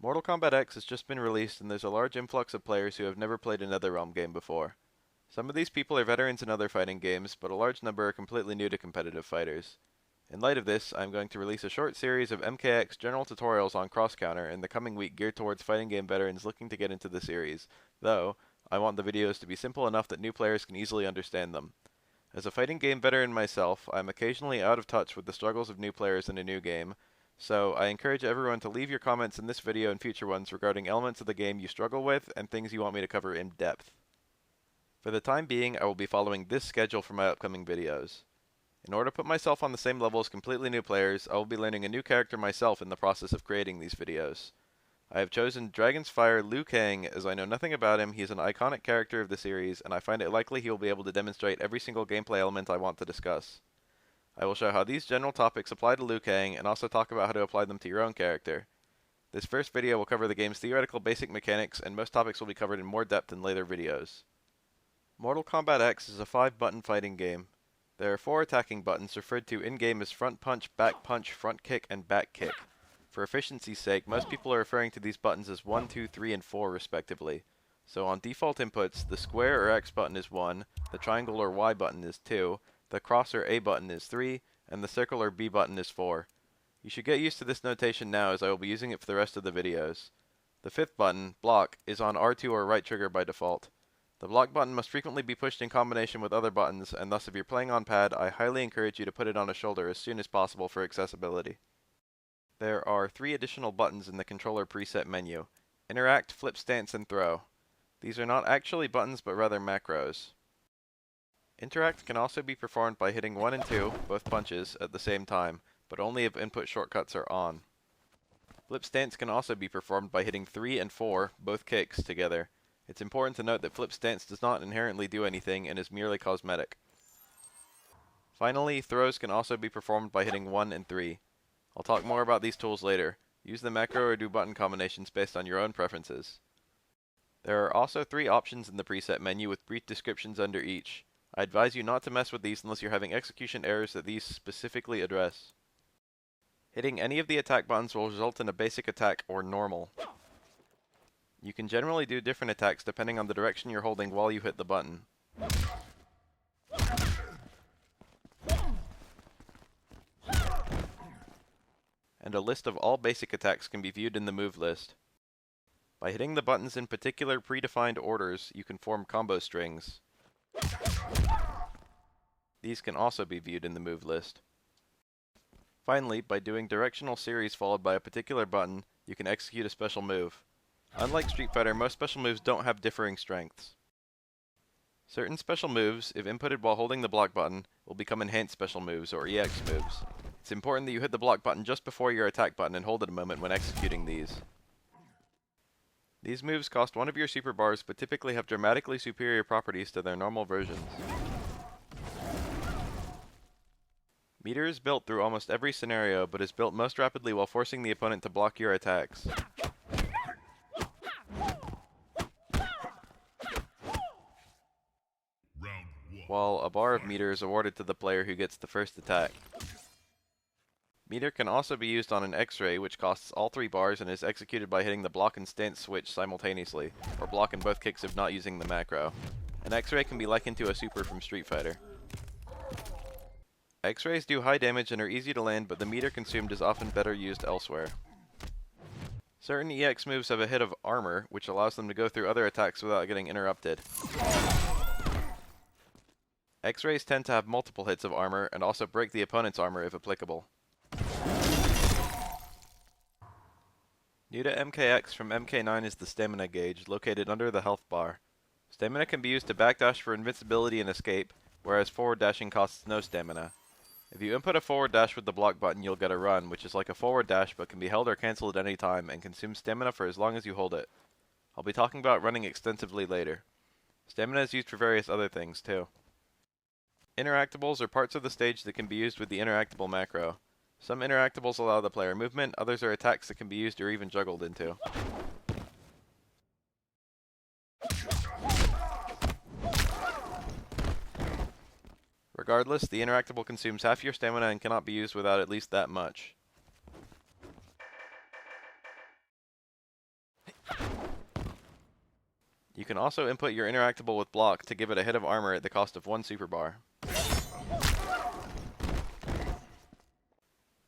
Mortal Kombat X has just been released and there's a large influx of players who have never played a Netherrealm game before. Some of these people are veterans in other fighting games, but a large number are completely new to competitive fighters. In light of this, I am going to release a short series of MKX general tutorials on Cross Counter in the coming week geared towards fighting game veterans looking to get into the series, though I want the videos to be simple enough that new players can easily understand them. As a fighting game veteran myself, I am occasionally out of touch with the struggles of new players in a new game, so I encourage everyone to leave your comments in this video and future ones regarding elements of the game you struggle with and things you want me to cover in depth. For the time being, I will be following this schedule for my upcoming videos. In order to put myself on the same level as completely new players, I will be learning a new character myself in the process of creating these videos. I have chosen Dragon's Fire Liu Kang as I know nothing about him. He is an iconic character of the series, and I find it likely he will be able to demonstrate every single gameplay element I want to discuss. I will show how these general topics apply to Liu Kang, and also talk about how to apply them to your own character. This first video will cover the game's theoretical basic mechanics, and most topics will be covered in more depth in later videos. Mortal Kombat X is a 5-button fighting game. There are 4 attacking buttons referred to in-game as front punch, front kick, and back kick. For efficiency's sake, most people are referring to these buttons as 1, 2, 3, and 4 respectively. So on default inputs, the square or X button is 1, the triangle or Y button is 2, the cross or A button is 3, and the circle or B button is 4. You should get used to this notation now as I will be using it for the rest of the videos. The 5th button, block, is on R2 or right trigger by default. The block button must frequently be pushed in combination with other buttons, and thus if you're playing on pad, I highly encourage you to put it on a shoulder as soon as possible for accessibility. There are 3 additional buttons in the controller preset menu: Interact, Flip Stance, and Throw. These are not actually buttons but rather macros. Interact can also be performed by hitting 1 and 2, both punches, at the same time, but only if input shortcuts are on. Flip Stance can also be performed by hitting 3 and 4, both kicks, together. It's important to note that Flip Stance does not inherently do anything and is merely cosmetic. Finally, throws can also be performed by hitting 1 and 3. I'll talk more about these tools later. Use the macro or do button combinations based on your own preferences. There are also 3 options in the preset menu with brief descriptions under each. I advise you not to mess with these unless you're having execution errors that these specifically address. Hitting any of the attack buttons will result in a basic attack or normal. You can generally do different attacks depending on the direction you're holding while you hit the button. And a list of all basic attacks can be viewed in the move list. By hitting the buttons in particular predefined orders, you can form combo strings. These can also be viewed in the move list. Finally, by doing directional series followed by a particular button, you can execute a special move. Unlike Street Fighter, most special moves don't have differing strengths. Certain special moves, if inputted while holding the block button, will become enhanced special moves or EX moves. It's important that you hit the block button just before your attack button and hold it a moment when executing these. These moves cost 1 of your super bars but typically have dramatically superior properties to their normal versions. Meter is built through almost every scenario, but is built most rapidly while forcing the opponent to block your attacks. While a bar of meter is awarded to the player who gets the first attack. Meter can also be used on an X-ray, which costs all 3 bars and is executed by hitting the block and stance switch simultaneously, or block in both kicks if not using the macro. An X-ray can be likened to a super from Street Fighter. X-rays do high damage and are easy to land, but the meter consumed is often better used elsewhere. Certain EX moves have a hit of armor, which allows them to go through other attacks without getting interrupted. X-rays tend to have multiple hits of armor, and also break the opponent's armor if applicable. New to MKX from MK9 is the stamina gauge, located under the health bar. Stamina can be used to backdash for invincibility and escape, whereas forward dashing costs no stamina. If you input a forward dash with the block button, you'll get a run, which is like a forward dash but can be held or cancelled at any time, and consumes stamina for as long as you hold it. I'll be talking about running extensively later. Stamina is used for various other things, too. Interactables are parts of the stage that can be used with the interactable macro. Some interactables allow the player movement, others are attacks that can be used or even juggled into. Regardless, the interactable consumes half your stamina and cannot be used without at least that much. You can also input your interactable with block to give it a hit of armor at the cost of 1 super bar.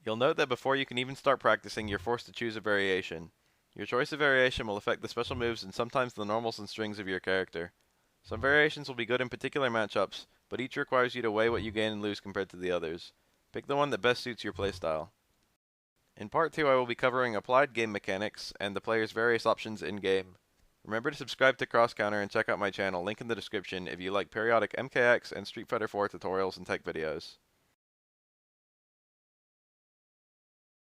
You'll note that before you can even start practicing, you're forced to choose a variation. Your choice of variation will affect the special moves and sometimes the normals and strings of your character. Some variations will be good in particular matchups, but each requires you to weigh what you gain and lose compared to the others. Pick the one that best suits your playstyle. In Part 2 I will be covering applied game mechanics and the player's various options in-game. Remember to subscribe to CrossCounter and check out my channel, link in the description, if you like periodic MKX and Street Fighter 4 tutorials and tech videos.